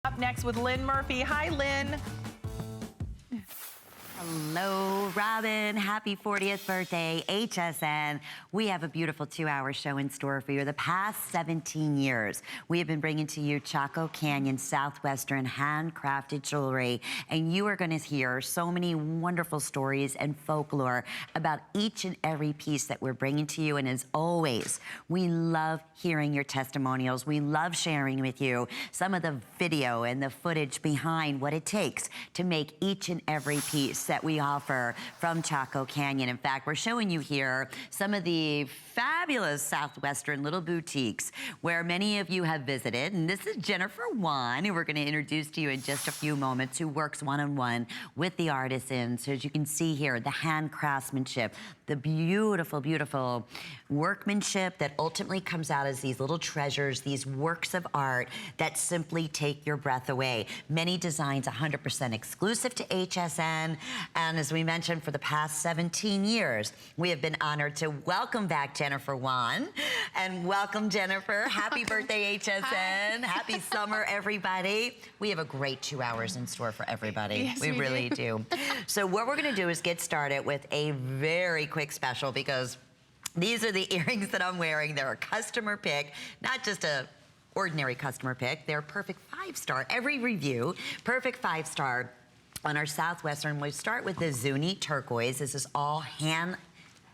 Up next with Lynn Murphy. Hi, Lynn. Hello, Robin. Happy 40th birthday, HSN. We have a beautiful 2-hour show in store for you. The past 17 years, we have been bringing to you Chaco Canyon Southwestern handcrafted jewelry, and you are going to hear so many wonderful stories and folklore about each and every piece that we're bringing to you. And as always, we love hearing your testimonials. We love sharing with you some of the video and the footage behind what it takes to make each and every piece that we offer from Chaco Canyon. In fact, we're showing you here some of the fabulous Southwestern little boutiques where many of you have visited. And this is Jennifer Wan, who we're going to introduce to you in just a few moments, who works one-on-one with the artisans. So as you can see here, the hand craftsmanship, the beautiful, beautiful workmanship that ultimately comes out as these little treasures, these works of art that simply take your breath away. Many designs 100% exclusive to HSN. And as we mentioned, for the past 17 years, we have been honored to welcome back Jennifer Wan. And welcome, Jennifer. Happy birthday, HSN. Hi. Happy summer, everybody. We have a great 2 hours in store for everybody. Yes, we really do. So what we're going to do is get started with a very quick special, because these are the earrings that I'm wearing. They're a customer pick, not just a ordinary customer pick. They're perfect 5-star. Every review, perfect 5-star. On our Southwestern, we start with the Zuni turquoise. This is all hand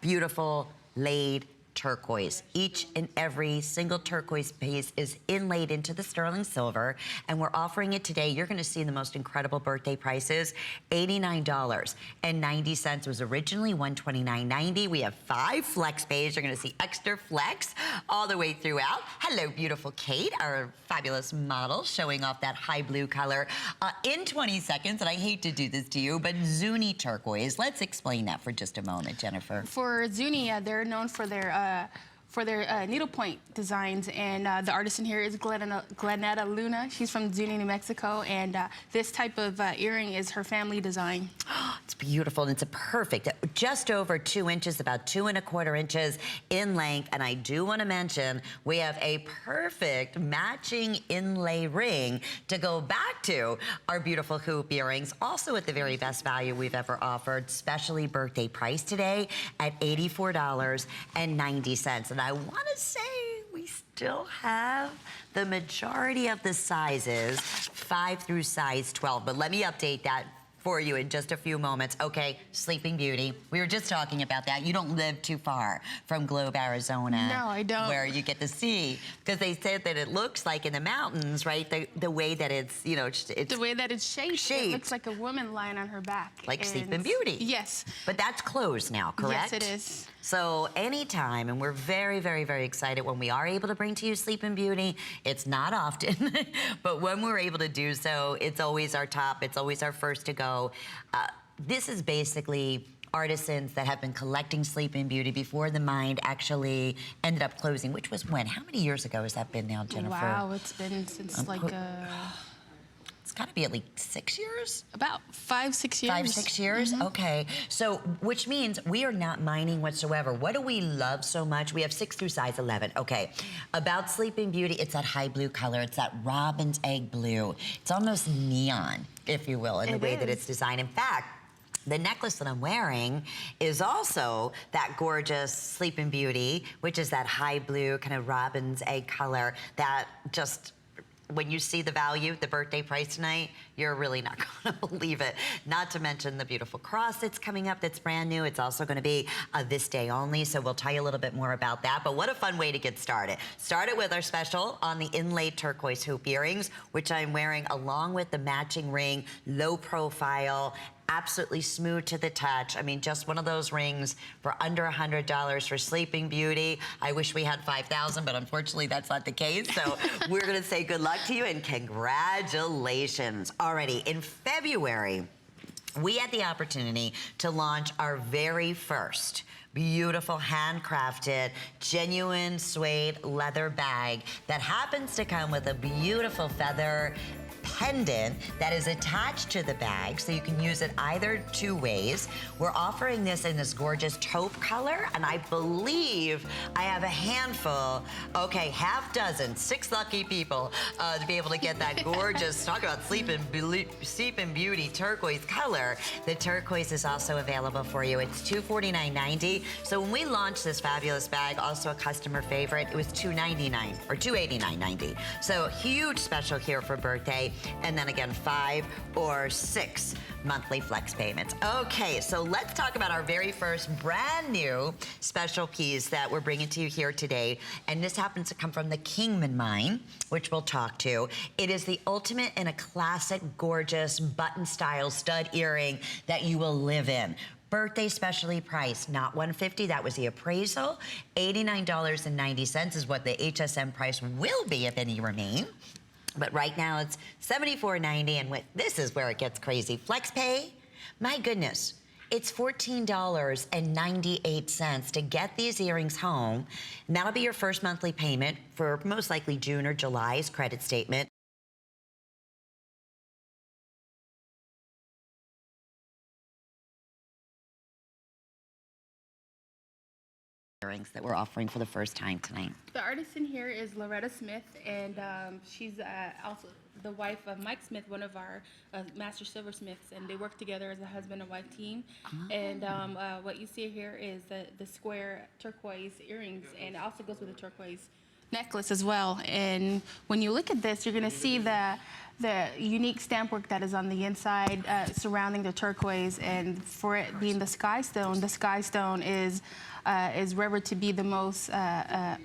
beautiful laid turquoise. Each and every single turquoise piece is inlaid into the sterling silver, and we're offering it today. You're going to see the most incredible birthday prices. $89.90 was originally $129.90. We have 5 flex pays. You're going to see extra flex all the way throughout. Hello, beautiful Kate, our fabulous model, showing off that high blue color in 20 seconds. And I hate to do this to you, but Zuni turquoise. Let's explain that for just a moment, Jennifer. For Zuni, they're known for their needlepoint designs, and the artisan here is Glenetta Luna. She's from Zuni, New Mexico, and this type of earring is her family design. It's beautiful, and it's a perfect, just over 2 inches, about 2 1/4 inches in length. And I do want to mention, we have a perfect matching inlay ring to go back to our beautiful hoop earrings, also at the very best value we've ever offered, specially birthday price today at $84.90. And I want to say we still have the majority of the sizes, 5 through size 12, but let me update that for you in just a few moments. Okay, Sleeping Beauty. We were just talking about that. You don't live too far from Globe, Arizona. No, I don't. Where you get to see, because they said that it looks like in the mountains, right? The way that it's, you know, it's the way that it's shaped. It looks like a woman lying on her back. Like Sleeping Beauty. Yes. But that's closed now, correct? Yes, it is. So anytime, and we're very, very, very excited when we are able to bring to you Sleeping Beauty. It's not often, but when we're able to do so, it's always our top. It's always our first to go. This is basically artisans that have been collecting Sleeping Beauty before the mind actually ended up closing, which was when? How many years ago has that been now, Jennifer? Wow, it's been since it's got to be at least 6 years? About 5, 6 years. 5, 6 years? Okay. So, which means we are not mining whatsoever. What do we love so much? We have 6 through size 11. Okay. About Sleeping Beauty, it's that high blue color. It's that robin's egg blue. It's almost neon, if you will, in the way that it's designed. In fact, the necklace that I'm wearing is also that gorgeous Sleeping Beauty, which is that high blue kind of robin's egg color that just, when you see the value, the birthday price tonight, you're really not going to believe it. Not to mention the beautiful cross that's coming up that's brand new. It's also going to be this day only, so we'll tell you a little bit more about that. But what a fun way to get started. Started with our special on the inlaid turquoise hoop earrings, which I'm wearing along with the matching ring, low profile, absolutely smooth to the touch. I mean, just one of those rings for under $100 for Sleeping Beauty. I wish we had 5,000, but unfortunately that's not the case. So we're gonna say good luck to you and congratulations. Already in February, we had the opportunity to launch our very first beautiful handcrafted, genuine suede leather bag that happens to come with a beautiful feather pendant that is attached to the bag, so you can use it either two ways. We're offering this in this gorgeous taupe color, and I believe I have a handful, okay, half dozen, 6 lucky people to be able to get that gorgeous, talk about Sleeping Beauty turquoise color. The turquoise is also available for you. It's $249.90. So when we launched this fabulous bag, also a customer favorite, it was $299 or $289.90. So huge special here for birthday, and then again 5 or 6 monthly flex payments. Okay, so let's talk about our very first brand new special piece that we're bringing to you here today. And this happens to come from the Kingman mine, which we'll talk to. It is the ultimate in a classic, gorgeous button style stud earring that you will live in. Birthday specially priced, not $150, that was the appraisal. $89.90 is what the HSN price will be if any remain. But right now it's $74.90, and this is where it gets crazy. Flex pay, my goodness, it's $14.98 to get these earrings home. And that'll be your first monthly payment for most likely June or July's credit statement. Earrings that we're offering for the first time tonight. The artisan here is Loretta Smith, and she's also the wife of Mike Smith, one of our master silversmiths, and they work together as a husband and wife team. Oh. And what you see here is the square turquoise earrings, and it also goes with a turquoise necklace as well. And when you look at this, you're going to see the unique stamp work that is on the inside surrounding the turquoise, and for it being the sky stone is revered to be the most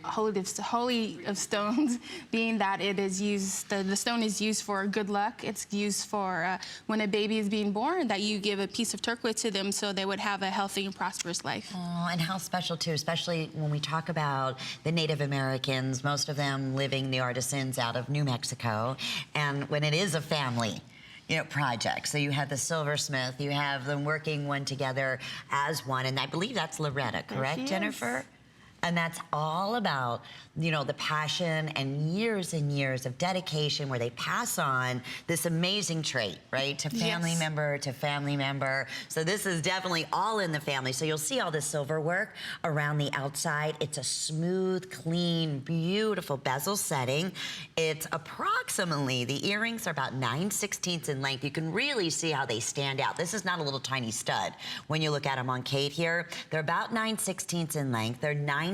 holy of stones, being that it is used, the stone is used for good luck. It's used for when a baby is being born, that you give a piece of turquoise to them so they would have a healthy and prosperous life. Oh, and how special too, especially when we talk about the Native Americans, most of them living the artisans out of New Mexico, and when it is a family, you know, project. So you have the silversmith, you have them working one together as one, and I believe that's Loretta, correct, Jennifer? And that's all about, you know, the passion and years of dedication where they pass on this amazing trait, right? To family member to family member. So this is definitely all in the family. So you'll see all this silver work around the outside. It's a smooth, clean, beautiful bezel setting. It's approximately, the earrings are about 9/16 in length. You can really see how they stand out. This is not a little tiny stud. When you look at them on Kate here, they're about 9/16 in length. They're 9/16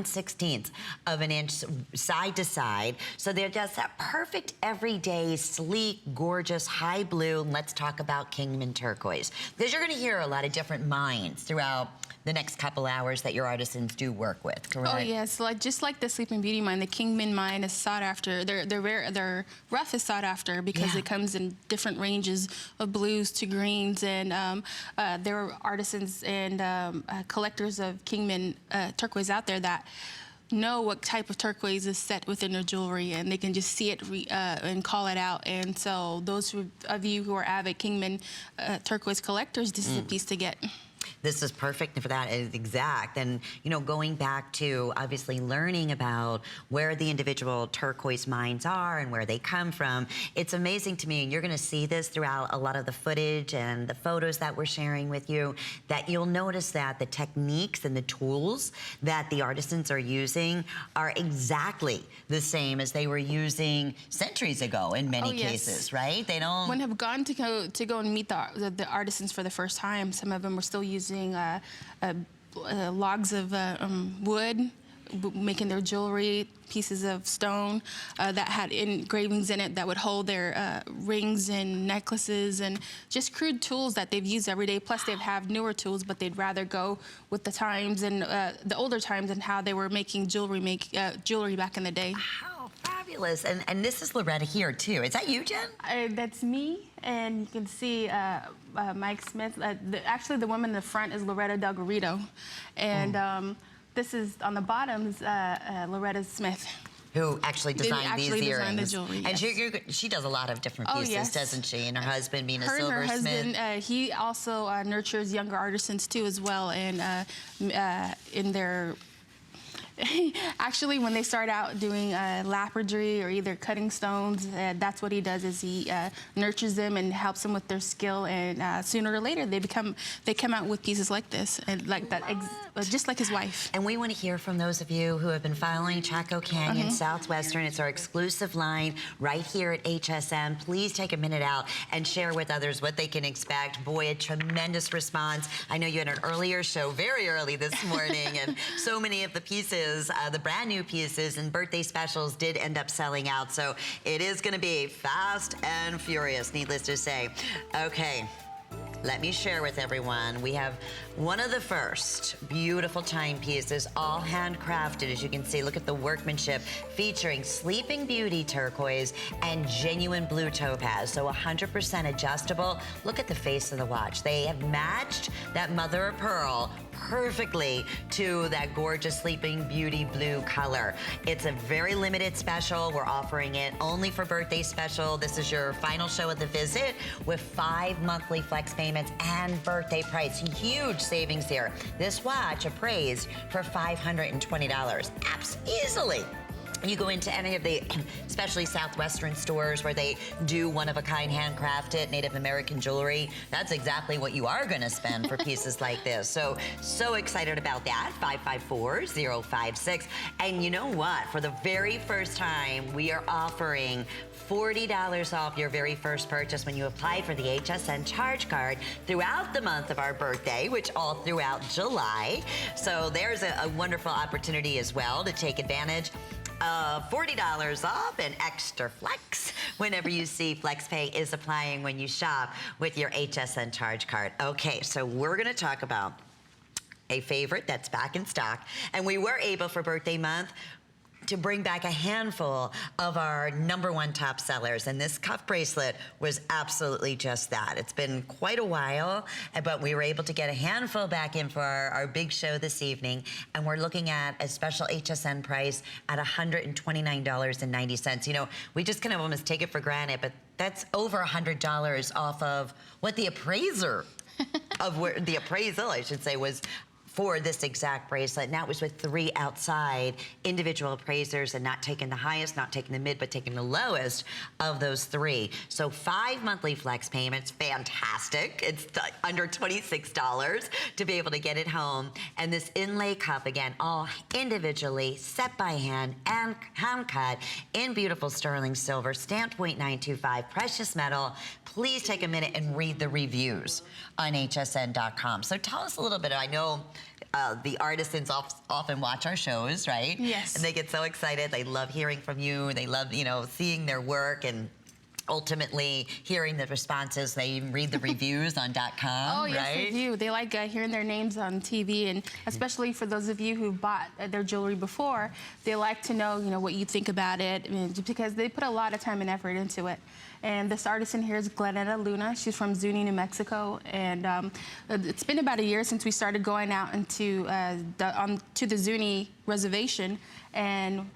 of an inch side to side. So they're just that perfect everyday, sleek, gorgeous, high blue. And let's talk about Kingman turquoise, because you're going to hear a lot of different mines throughout the next couple hours that your artisans do work with, correct? Oh yes, just like the Sleeping Beauty mine, the Kingman mine is sought after. Their rough is sought after because it comes in different ranges of blues to greens, and there are artisans and collectors of Kingman turquoise out there that know what type of turquoise is set within their jewelry, and they can just see it and call it out. And so those of you who are avid Kingman turquoise collectors, this is a piece to get. This is perfect for that, is exact. And, you know, going back to obviously learning about where the individual turquoise mines are and where they come from, it's amazing to me, and you're going to see this throughout a lot of the footage and the photos that we're sharing with you, that you'll notice that the techniques and the tools that the artisans are using are exactly the same as they were using centuries ago in many cases, right? They don't... When I've gone to go and meet the artisans for the first time, some of them were still using logs of wood, making their jewelry, pieces of stone that had engravings in it that would hold their rings and necklaces, and just crude tools that they've used every day. Plus, they'd have newer tools, but they'd rather go with the times and the older times and how they were making jewelry back in the day. How fabulous! And this is Loretta here too. Is that you, Jen? That's me, and you can see Mike Smith. Actually, the woman in the front is Loretta Del Garrido, and this is on the bottom is Loretta Smith, who actually designed these earrings. The jewelry, and she does a lot of different pieces, doesn't she? And her husband being a silversmith. Her husband, he also nurtures younger artisans too as well, and in their Actually, when they start out doing lapidary or either cutting stones, that's what he does, is he nurtures them and helps them with their skill, and sooner or later they come out with pieces like this, and like that, just like his wife. And we want to hear from those of you who have been following Chaco Canyon Southwestern. It's our exclusive line right here at HSN. Please take a minute out and share with others what they can expect. Boy, a tremendous response. I know you had an earlier show, very early this morning, and so many of the pieces, the brand new pieces and birthday specials did end up selling out. So it is going to be fast and furious, needless to say. Okay. Let me share with everyone, we have one of the first beautiful timepieces, all handcrafted, as you can see. Look at the workmanship, featuring Sleeping Beauty turquoise and genuine blue topaz, so 100% adjustable. Look at the face of the watch. They have matched that mother of pearl perfectly to that gorgeous Sleeping Beauty blue color. It's a very limited special. We're offering it only for birthday special. This is your final show of the visit with 5 monthly flex payments and birthday price. Huge savings here. This watch appraised for $520. Easily. You go into any of the, especially Southwestern stores where they do one-of-a-kind handcrafted Native American jewelry, that's exactly what you are going to spend for pieces like this. So excited about that. 554-056. And you know what? For the very first time, we are offering $40 off your very first purchase when you apply for the HSN charge card throughout the month of our birthday, which all throughout July. So there's a wonderful opportunity as well to take advantage. $40 off and extra flex whenever you see FlexPay is applying when you shop with your HSN charge card. Okay, so we're going to talk about a favorite that's back in stock, and we were able for birthday month to bring back a handful of our #1 top sellers, and this cuff bracelet was absolutely just that. It's been quite a while, but we were able to get a handful back in for our big show this evening, and we're looking at a special HSN price at $129.90. You know, we just kind of almost take it for granted, but that's over $100 off of what the appraiser of where the appraisal, I should say, was for this exact bracelet. And that was with 3 outside individual appraisers, and not taking the highest, not taking the mid, but taking the lowest of those 3. So 5 monthly flex payments, fantastic. It's under $26 to be able to get it home. And this inlay cuff, again, all individually set by hand and hand cut in beautiful sterling silver, stamp 0.925, precious metal. Please take a minute and read the reviews on hsn.com. So tell us a little bit. I know the artisans often watch our shows, right? Yes. And they get so excited. They love hearing from you. They love, you know, seeing their work and ultimately hearing the responses. They even read the reviews on .com, Oh, yes, right? they do. They like hearing their names on TV, and especially for those of you who bought their jewelry before, they like to know, you know, what you think about it, because they put a lot of time and effort into it. And this artisan here is Glenetta Luna. She's from Zuni, New Mexico, and it's been about a year since we started going out into to the Zuni reservation, and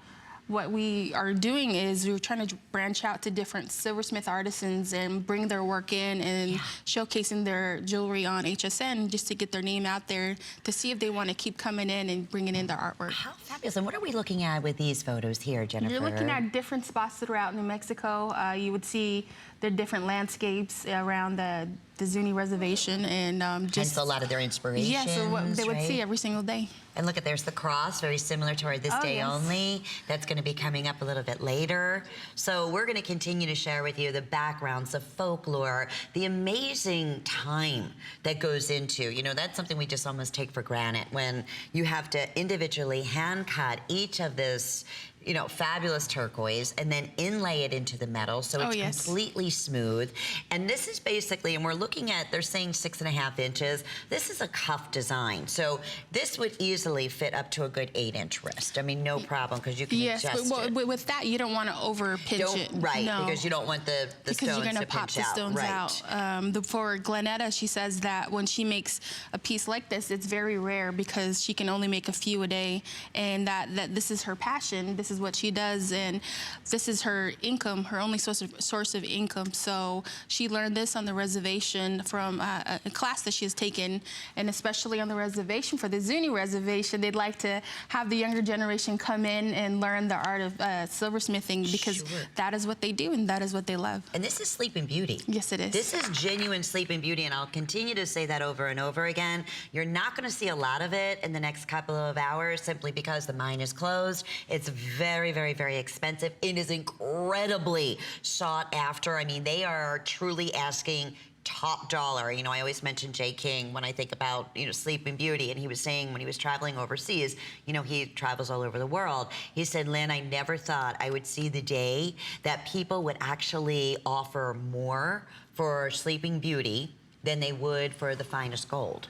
what we are doing is we're trying to branch out to different silversmith artisans and bring their work in and showcasing their jewelry on HSN, just to get their name out there, to see if they want to keep coming in and bringing in their artwork. How fabulous. And what are we looking at with these photos here, Jennifer? You're looking at different spots throughout New Mexico. You would see the different landscapes around the Zuni reservation, and just hence a lot of their inspirations. Yes, so what they would right? see every single day. And look at, there's the cross, very similar to our This Day yes. Only. That's going to be coming up a little bit later. So we're going to continue to share with you the backgrounds, the folklore, the amazing time that goes into, you know, that's something we just almost take for granted when you have to individually hand cut each of this, you know, fabulous turquoise, and then inlay it into the metal so it's completely smooth. And this is basically, and we're looking at, they're saying 6.5 inches. This is a cuff design. So this would easily fit up to a good 8-inch wrist. I mean, no problem, because you can adjust but with that, you don't want to over pinch it. Right, no. because you don't want the because stones you're going to pop pinch the out. stones Right. out. For Glenetta, she says that when she makes a piece like this, it's very rare because she can only make a few a day, and that this is her passion. This this is what she does, and this is her income, her only source of income. So she learned this on the reservation from a class that she has taken, and especially on the reservation, for the Zuni reservation, they'd like to have the younger generation come in and learn the art of silversmithing, because that is what they do and that is what they love. And this is Sleeping Beauty. Yes, it is. This is genuine Sleeping Beauty, and I'll continue to say that over and over again. You're not going to see a lot of it in the next couple of hours simply because the mine is closed. It's very, very, very expensive. It is incredibly sought after. I mean, they are truly asking top dollar. You know, I always mention Jay King when I think about, you know, Sleeping Beauty, and he was saying when he was traveling overseas, you know, he travels all over the world. He said, Lynn, I never thought I would see the day that people would actually offer more for Sleeping Beauty than they would for the finest gold.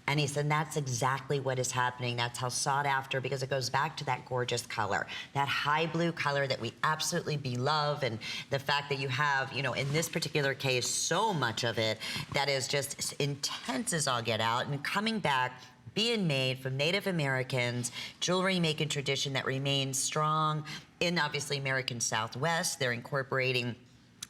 And he said that's exactly what is happening. That's how sought after, because it goes back to that gorgeous color, that high blue color that we absolutely beloved, and the fact that you have, you know, in this particular case, so much of it that is just intense as all get out, and coming back, being made from Native Americans, jewelry making tradition that remains strong in obviously American Southwest. They're incorporating,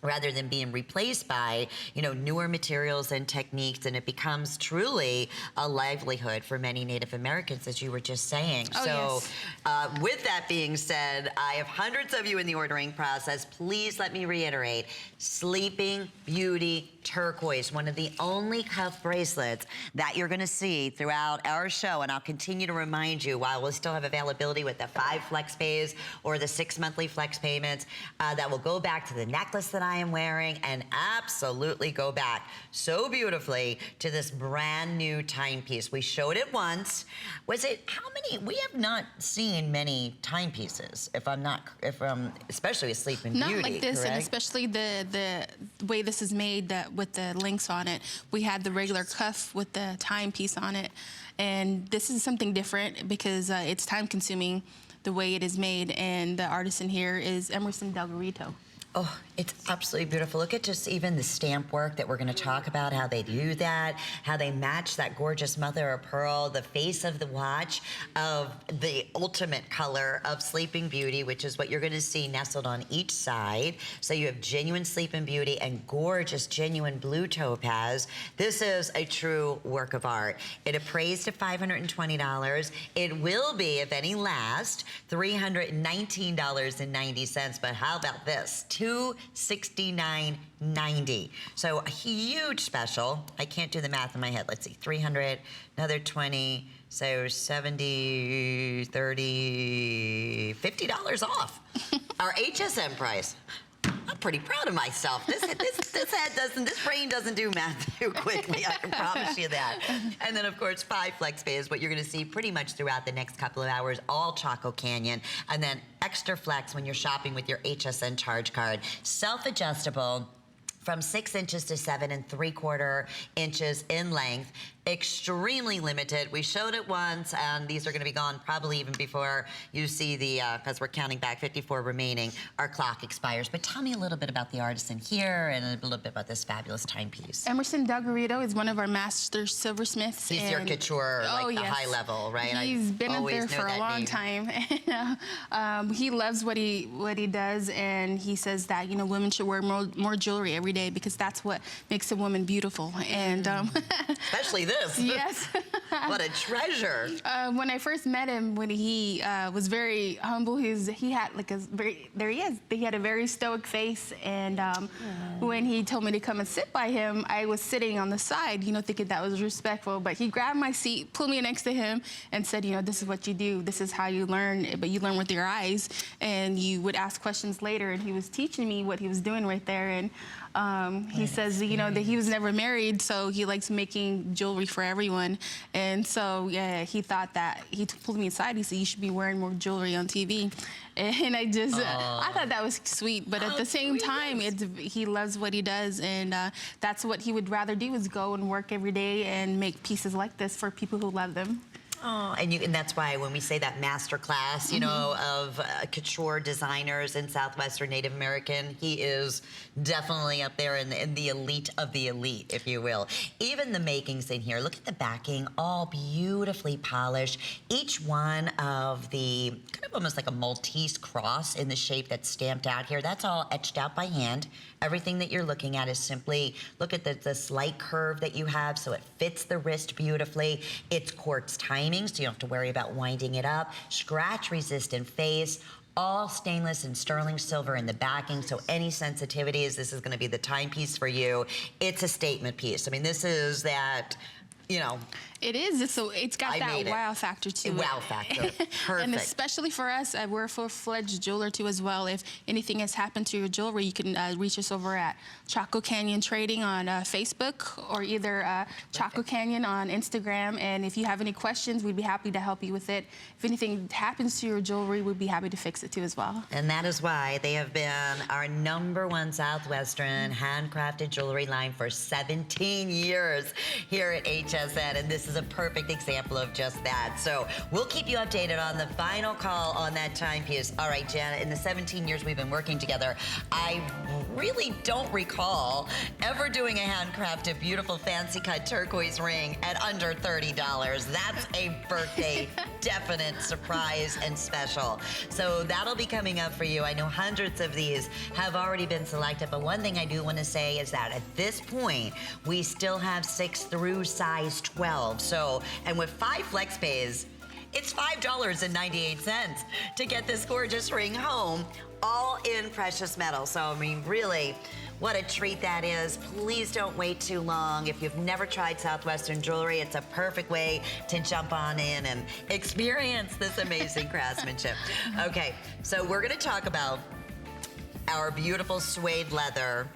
rather than being replaced by, you know, newer materials and techniques, and it becomes truly a livelihood for many Native Americans, as you were just saying. Oh, so yes. With that being said, I have hundreds of you in the ordering process. Please let me reiterate, Sleeping Beauty turquoise, one of the only cuff bracelets that you're gonna see throughout our show, and I'll continue to remind you while we'll still have availability with the 5 flex pays or the 6 monthly flex payments, that will go back to the necklace that I am wearing, and absolutely go back so beautifully to this brand new timepiece. We showed it once. Was it, how many? We have not seen many timepieces, especially with Sleeping Beauty. Not like this, correct? and especially the way this is made, with the links on it. We had the regular cuff with the timepiece on it, and this is something different because it's time consuming the way it is made, and the artisan here is Emerson Delgarito. Oh, it's absolutely beautiful. Look at just even the stamp work that we're going to talk about, how they do that, how they match that gorgeous mother of pearl, the face of the watch of the ultimate color of Sleeping Beauty, which is what you're going to see nestled on each side. So you have genuine Sleeping Beauty and gorgeous, genuine blue topaz. This is a true work of art. It appraised at $520. It will be, if any last, $319.90. But how about this? $269.90. So a huge special. I can't do the math in my head. Let's see, 300, another 20, so 70, 30, $50 off. Our HSN price. I'm pretty proud of myself. This brain doesn't do math too quickly, I can promise you that. And then, of course, 5 flex pay is what you're going to see pretty much throughout the next couple of hours, all Chaco Canyon. And then extra flex when you're shopping with your HSN charge card. Self-adjustable from 6 inches to 7 3/4 inches in length. Extremely limited. We showed it once, and these are going to be gone probably even before you see the, because we're counting back 54 remaining, our clock expires. But tell me a little bit about the artisan here and a little bit about this fabulous timepiece. Emerson Delgarito is one of our master silversmiths. He's your couture, like the high level, right? He's been up there for a long time. He loves what he does, and he says that, you know, women should wear more jewelry every day because that's what makes a woman beautiful. And especially this. Yes. What a treasure. When I first met him, when he was very humble, he had like a very, there he is. He had a very stoic face, and when he told me to come and sit by him, I was sitting on the side, you know, thinking that was respectful, but he grabbed my seat, pulled me next to him, and said, you know, this is what you do, this is how you learn, but you learn with your eyes, and you would ask questions later, and he was teaching me what he was doing right there, and he says, you know, that he was never married, so he likes making jewelry for everyone. And so, yeah, he thought that, he pulled me aside, he said, you should be wearing more jewelry on TV. And I just, I thought that was sweet, but at the same time, he loves what he does, and that's what he would rather do, is go and work every day and make pieces like this for people who love them. Oh, and that's why when we say that master class, you know, of couture designers in Southwestern Native American, he is definitely up there in the elite of the elite, if you will. Even the makings in here, look at the backing, all beautifully polished. Each one of the, kind of almost like a Maltese cross in the shape that's stamped out here, that's all etched out by hand. Everything that you're looking at is simply, look at the slight curve that you have, so it fits the wrist beautifully. It's quartz timing, so you don't have to worry about winding it up. Scratch-resistant face, all stainless and sterling silver in the backing, so any sensitivities, this is gonna be the timepiece for you. It's a statement piece. I mean, this is that, you know. It is. So it's got that wow factor to it. Wow factor. Perfect. And especially for us, we're a full-fledged jeweler too as well. If anything has happened to your jewelry, you can reach us over at Chaco Canyon Trading on Facebook, or either Chaco Canyon on Instagram. And if you have any questions, we'd be happy to help you with it. If anything happens to your jewelry, we'd be happy to fix it too as well. And that is why they have been our #1 Southwestern handcrafted jewelry line for 17 years here at HSN. And this is a perfect example of just that. So we'll keep you updated on the final call on that timepiece. All right, Janet, in the 17 years we've been working together, I really don't recall ever doing a handcrafted, beautiful, fancy cut turquoise ring at under $30. That's a birthday definite surprise and special. So that'll be coming up for you. I know hundreds of these have already been selected, but one thing I do want to say is that at this point, we still have 6 through size 12. So, and with 5 flex pays, it's $5.98 to get this gorgeous ring home, all in precious metal. So, I mean, really, what a treat that is. Please don't wait too long. If you've never tried Southwestern jewelry, it's a perfect way to jump on in and experience this amazing craftsmanship. Okay, so we're gonna talk about our beautiful suede leather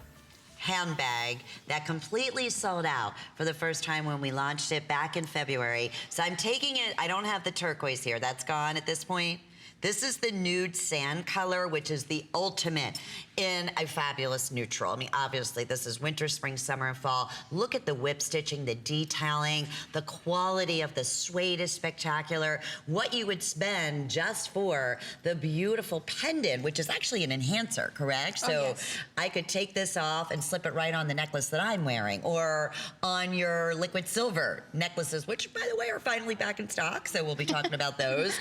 handbag that completely sold out for the first time when we launched it back in February. So I'm taking it, I don't have the turquoise here, that's gone at this point. This is the nude sand color, which is the ultimate in a fabulous neutral. I mean, obviously, this is winter, spring, summer, and fall. Look at the whip stitching, the detailing, the quality of the suede is spectacular. What you would spend just for the beautiful pendant, which is actually an enhancer, correct? Oh, so yes. I could take this off and slip it right on the necklace that I'm wearing, or on your liquid silver necklaces, which, by the way, are finally back in stock, so we'll be talking about those.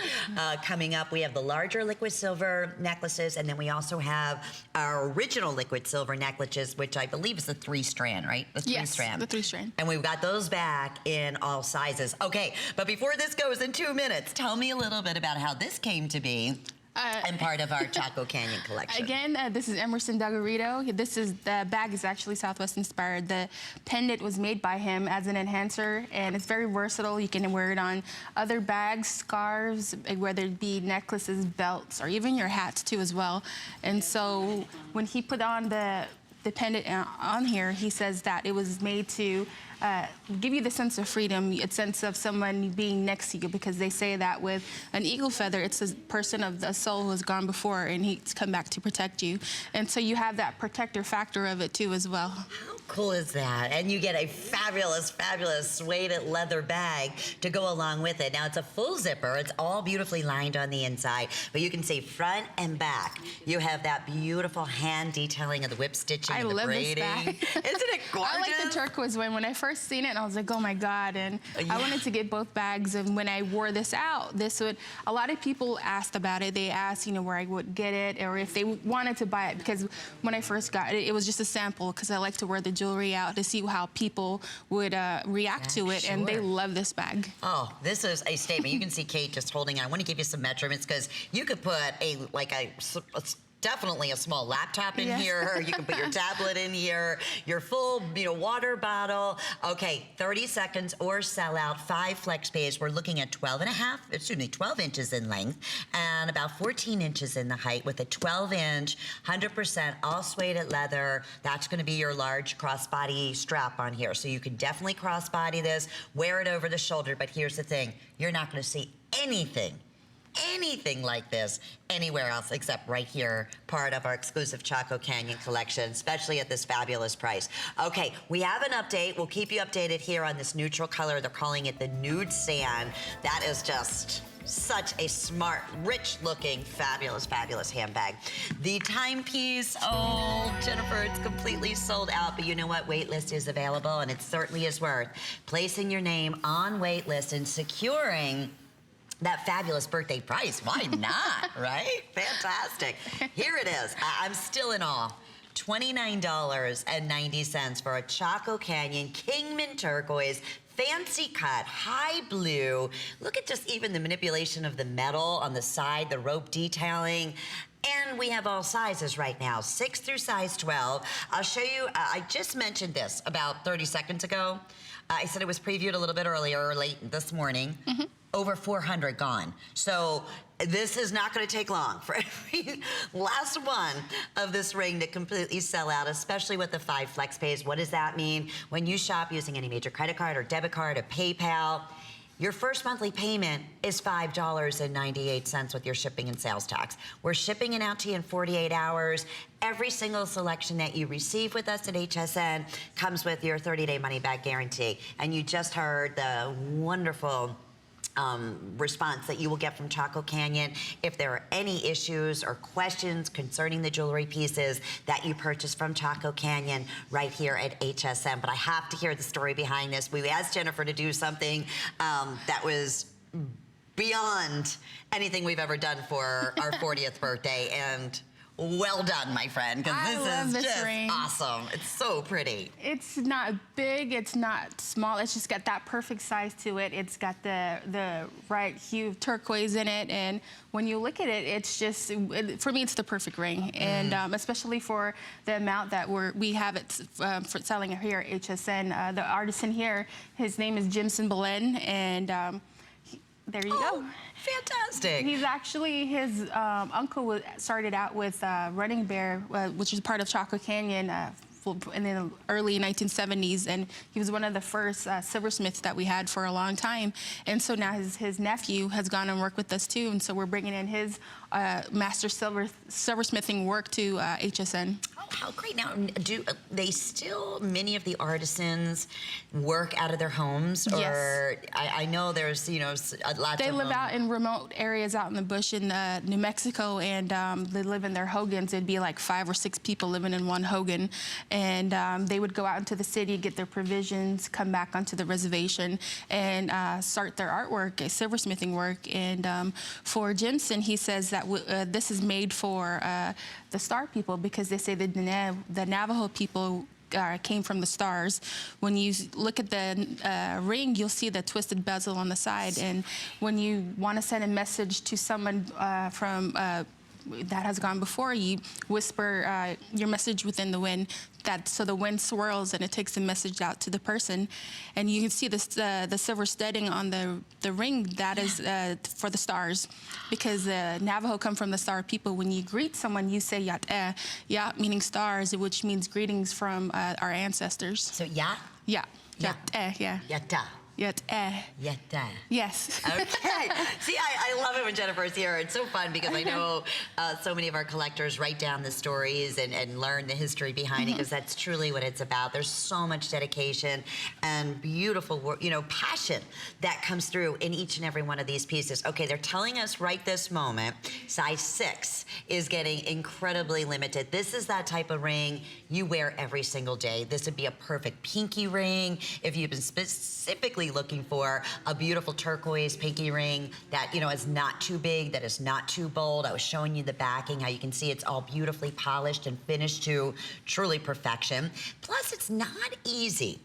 Coming up, we have the larger liquid silver necklaces, and then we also have our original liquid silver necklaces, which I believe is the 3-strand, right? The 3-strand. Yes, the 3-strand. And we've got those back in all sizes. Okay, but before this goes in 2 minutes, tell me a little bit about how this came to be and part of our Chaco Canyon collection. Again, this is Emerson Dagarito. The bag is actually Southwest inspired. The pendant was made by him as an enhancer, and it's very versatile. You can wear it on other bags, scarves, whether it be necklaces, belts, or even your hats too as well. And so when he put on the pendant on here, he says that it was made to give you the sense of freedom, a sense of someone being next to you, because they say that with an eagle feather, it's a person of the soul who has gone before and he's come back to protect you. And so you have that protector factor of it too as well. How cool is that? And you get a fabulous, fabulous suede leather bag to go along with it. Now, it's a full zipper. It's all beautifully lined on the inside, but you can see front and back. You have that beautiful hand detailing of the whip stitching and the braiding. I love this bag. Isn't it gorgeous? I like the turquoise one. When I first seen it, I was like, oh my God. And I wanted to get both bags. And when I wore this out, a lot of people asked about it. They asked, you know, where I would get it or if they wanted to buy it, because when I first got it, it was just a sample, because I like to wear the jewelry out to see how people would react to it. Sure. And they love this bag. Oh, this is a statement. You can see Kate just holding it. I want to give you some measurements, because you could put definitely a small laptop in here. You can put your tablet in here, your full, water bottle. Okay, 30 seconds or sell out, 5 flex pays. We're looking at 12 inches in length and about 14 inches in the height, with a 12-inch, 100% all suede leather. That's gonna be your large crossbody strap on here. So you can definitely crossbody this, wear it over the shoulder, but here's the thing, you're not gonna see anything anything like this anywhere else except right here, part of our exclusive Chaco Canyon collection, especially at this fabulous price. Okay, we have an update. We'll keep you updated here on this neutral color. They're calling it the nude sand. That is just such a smart, rich-looking, fabulous, fabulous handbag. The timepiece, oh, Jennifer, it's completely sold out, but you know what? Waitlist is available, and it certainly is worth placing your name on waitlist and securing that fabulous birthday price. Why not, right? Fantastic. Here it is. I'm still in awe. $29.90 for a Chaco Canyon Kingman turquoise, fancy cut, high blue. Look at just even the manipulation of the metal on the side, the rope detailing. And we have all sizes right now, 6 through size 12. I'll show you, I just mentioned this about 30 seconds ago. I said it was previewed a little bit earlier or late this morning. Over 400 gone. So this is not gonna take long for every last one of this ring to completely sell out, especially with the 5 flex pays. What does that mean? When you shop using any major credit card or debit card or PayPal, your first monthly payment is $5.98 with your shipping and sales tax. We're shipping it out to you in 48 hours. Every single selection that you receive with us at HSN comes with your 30-day money-back guarantee. And you just heard the wonderful response that you will get from Chaco Canyon. If there are any issues or questions concerning the jewelry pieces that you purchase from Chaco Canyon right here at HSN. But I have to hear the story behind this. We asked Jennifer to do something that was beyond anything we've ever done for our 40th birthday, and well done, my friend, because this is just awesome. It's so pretty. It's not big, it's not small, it's just got that perfect size to it. It's got the right hue of turquoise in it, and when you look at it, it's just, for me, it's the perfect ring. And especially for the amount that we have it for selling it here at HSN. The artisan here, his name is Jimson Belen, and there you go. Fantastic. He's actually, his uncle started out with Running Bear, which is part of Chaco Canyon in the early 1970s, and he was one of the first silversmiths that we had for a long time. And so now his nephew has gone and worked with us too, and so we're bringing in his master silversmithing work to HSN. Oh, how great. Now, do they still, many of the artisans work out of their homes? Or Yes. I know there's, you know, lots of They live them. out in remote areas out in the bush in New Mexico, and they live in their hogans. It'd be like 5 or 6 people living in one hogan. And they would go out into the city, get their provisions, come back onto the reservation, and start their artwork, silversmithing work. And for Jimson, he says that this is made for the star people, because they say that the Navajo people came from the stars. When you look at the ring, you'll see the twisted bezel on the side. And when you want to send a message to someone from that has gone before, you whisper your message within the wind, so the wind swirls and it takes the message out to the person. And you can see the silver studding on the ring. That is for the stars, because the Navajo come from the star people. When you greet someone, you say yat yat, meaning stars, which means greetings from our ancestors. So yat? Yeah. Yat. Yeah. Yatta. Yatta. Yes. Okay. See, I love it when Jennifer's here. It's so fun because I know so many of our collectors write down the stories and learn the history behind it, because that's truly what it's about. There's so much dedication and beautiful work, you know, passion that comes through in each and every one of these pieces. Okay, they're telling us right this moment, size 6 is getting incredibly limited. This is that type of ring you wear every single day. This would be a perfect pinky ring if you've been specifically looking for a beautiful turquoise pinky ring that, you know, is not too big, that is not too bold. I was showing you the backing, how you can see it's all beautifully polished and finished to truly perfection. Plus, it's not easy,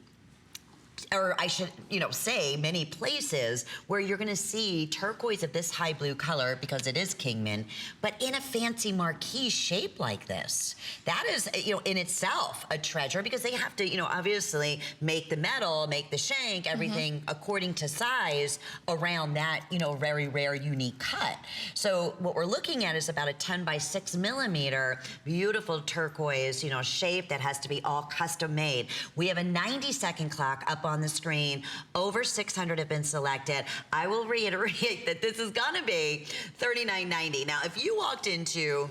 or I should, you know, say many places where you're gonna see turquoise of this high blue color, because it is Kingman, but in a fancy marquee shape like this. That is, you know, in itself a treasure, because they have to, you know, obviously make the metal, make the shank, everything according to size around that, you know, very rare, unique cut. So what we're looking at is about a 10 by 6 millimeter, beautiful turquoise, you know, shape that has to be all custom made. We have a 90-second clock up on on the screen. Over 600 have been selected. I will reiterate that this is gonna be $39.90. Now, if you walked into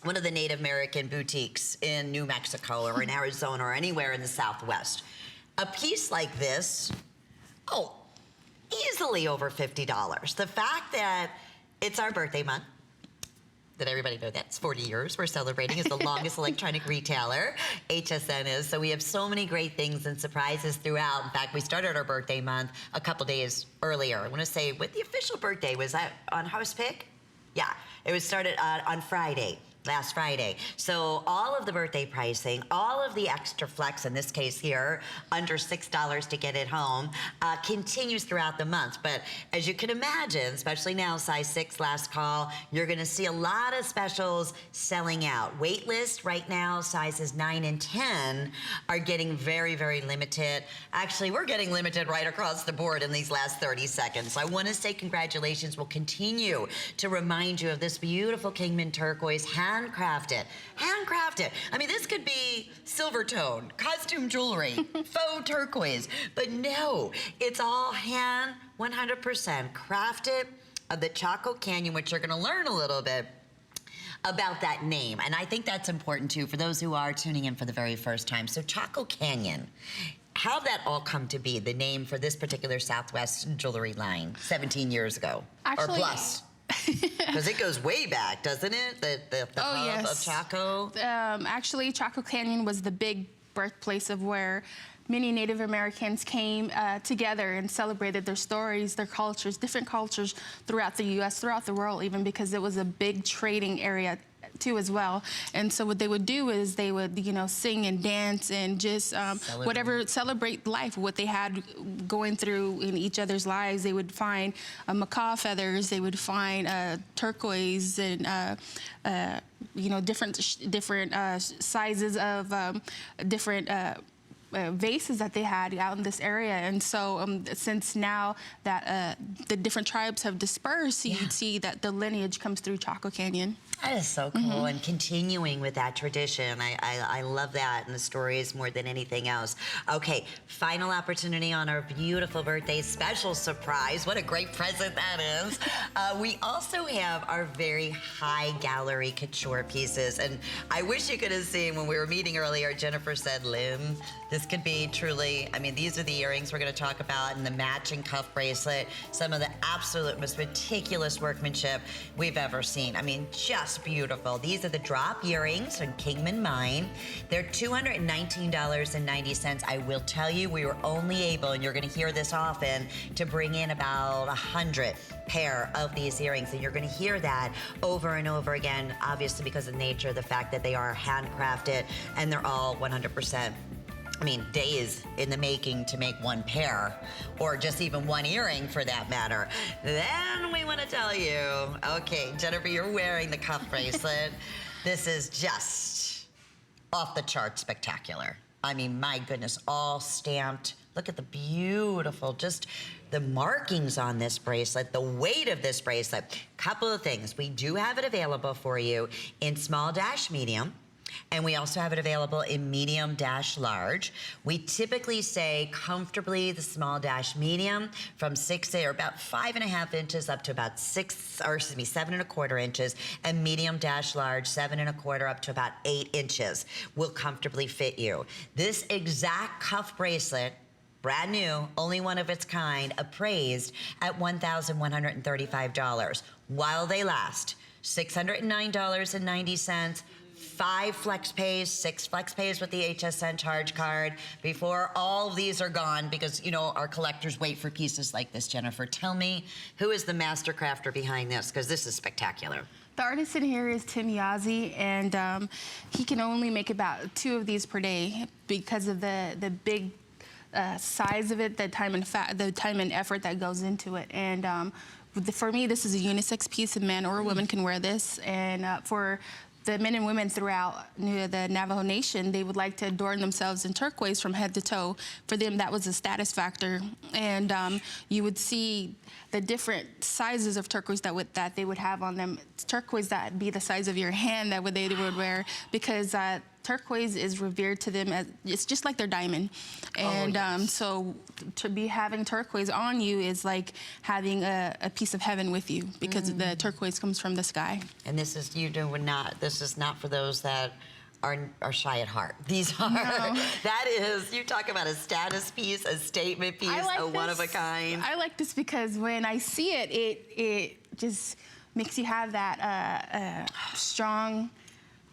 one of the Native American boutiques in New Mexico or in Arizona or anywhere in the Southwest, a piece like this, easily over $50. The fact that it's our birthday month, did everybody know that? It's 40 years we're celebrating as the longest electronic retailer, HSN is. So we have so many great things and surprises throughout. In fact, we started our birthday month a couple days earlier. I want to say, what the official birthday, was that on House Pick? Yeah, it was started on Friday. Last Friday. So all of the birthday pricing, all of the extra flex, in this case here, under $6 to get it home, continues throughout the month. But as you can imagine, especially now, size 6 last call, you're gonna see a lot of specials selling out. Wait list right now, sizes 9 and 10 are getting very, very limited. Actually, we're getting limited right across the board in these last 30 seconds. So I wanna say congratulations. We'll continue to remind you of this beautiful Kingman turquoise, handcrafted. Handcrafted. I mean, this could be silver tone, costume jewelry, faux turquoise, but no, it's all hand 100% crafted of the Chaco Canyon, which you're gonna learn a little bit about that name. And I think that's important too for those who are tuning in for the very first time. So Chaco Canyon, how did that all come to be, the name for this particular Southwest jewelry line 17 years ago? Actually, or plus? Because it goes way back, doesn't it? The hub of Chaco? Actually, Chaco Canyon was the big birthplace of where many Native Americans came together and celebrated their stories, their cultures, different cultures throughout the U.S., throughout the world even, because it was a big trading area too as well. And so what they would do is they would, you know, sing and dance and just celebrate life, what they had going through in each other's lives. They would find macaw feathers, they would find turquoise and you know, different sizes of different vases that they had out in this area. And so since now that the different tribes have dispersed, you'd see that the lineage comes through Chaco Canyon. That is so cool, and continuing with that tradition. I love that, and the stories more than anything else. Okay, final opportunity on our beautiful birthday special surprise. What a great present that is. We also have our very high gallery couture pieces, and I wish you could have seen when we were meeting earlier, Jennifer said, Lynn, this could be truly, I mean, these are the earrings we're gonna talk about, and the matching cuff bracelet, some of the absolute most meticulous workmanship we've ever seen. I mean, just beautiful. These are the drop earrings from Kingman Mine. They're $219.90. I will tell you, we were only able, and you're gonna hear this often, to bring in about 100 pair of these earrings, and you're gonna hear that over and over again, obviously because of the nature of the fact that they are handcrafted, and they're all 100%, I mean, days in the making to make one pair, or just even one earring for that matter. Then we want to tell you, okay, Jennifer, you're wearing the cuff bracelet. This is just off the chart spectacular. I mean, my goodness, all stamped. Look at the beautiful, just the markings on this bracelet, the weight of this bracelet. Couple of things. We do have it available for you in small-medium. And we also have it available in medium-large. We typically say comfortably the small-medium from 6 or about 5.5 inches up to about 7.25 inches, and medium-large 7.25 up to about 8 inches will comfortably fit you. This exact cuff bracelet, brand new, only one of its kind, appraised at $1,135 while they last. $609.90. 5 flex pays, 6 flex pays with the HSN charge card before all of these are gone, because, you know, our collectors wait for pieces like this. Jennifer, tell me, who is the master crafter behind this? Because this is spectacular. The artisan here is Tim Yazzie, and he can only make about 2 of these per day because of the big size of it, the time and effort that goes into it. And for me, this is a unisex piece. A man or a woman can wear this, and for the men and women throughout the Navajo Nation, they would like to adorn themselves in turquoise from head to toe. For them, that was a status factor. And you would see the different sizes of turquoise that they would have on them. Turquoise that would be the size of your hand that they would wear, because turquoise is revered to them as, it's just like their diamond. And so to be having turquoise on you is like having a piece of heaven with you, because the turquoise comes from the sky. And this is, this is not for those that are shy at heart. These are, that is, you talk about a status piece, a statement piece, a one of a kind. I like this because when I see it, it just makes you have that strong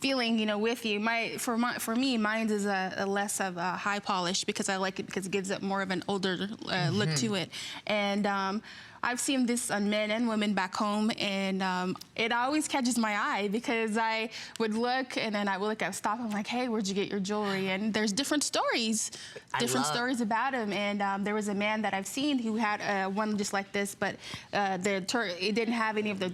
feeling, you know, with you. For me, mine is a less of a high polish, because I like it because it gives it more of an older look to it. And I've seen this on men and women back home, and it always catches my eye, because I would look, and then I would look, I would stop, I'm like, hey, where'd you get your jewelry? And there's different stories about him. And there was a man that I've seen who had one just like this, but it didn't have any of the